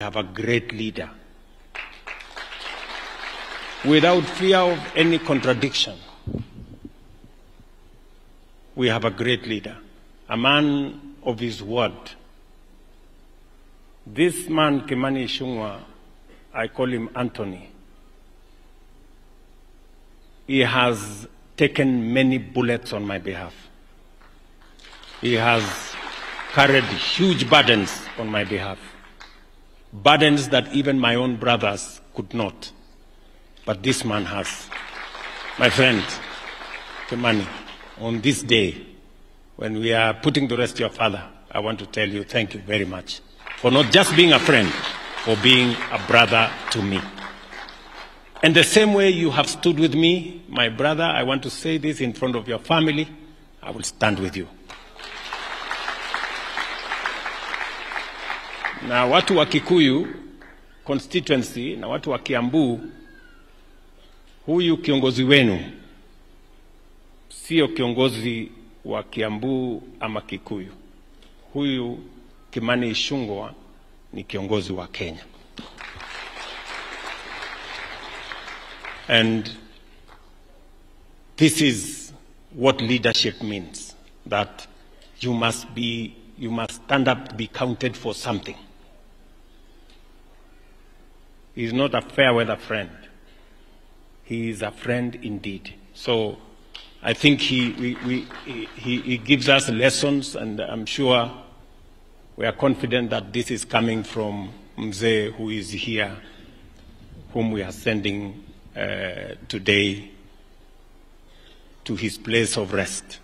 have a great leader. Without fear of any contradiction, we have a great leader, a man of his word. This man, Kimani Ichung'wah, I call him Anthony. He has taken many bullets on my behalf. He has carried huge burdens on my behalf. Burdens that even my own brothers could not. But this man has. My friend, Kimani, on this day, when we are putting to rest your father, I want to tell you thank you very much for not just being a friend, for being a brother to me. And the same way you have stood with me, my brother, I want to say this in front of your family, I will stand with you. Na watu wa Kikuyu constituency na watu wa Kiambu, huyu kiongozi wenu sio kiongozi wa Kiambu ama Kikuyu. Huyu Kimani Ichung'wah ni kiongozi wa Kenya. And this is what leadership means, that you must stand up to be counted for something. He is not a fair weather friend. He is a friend indeed. So I think he gives us lessons, and I'm sure we are confident that this is coming from Mzee, who is here, whom we are sending today to his place of rest.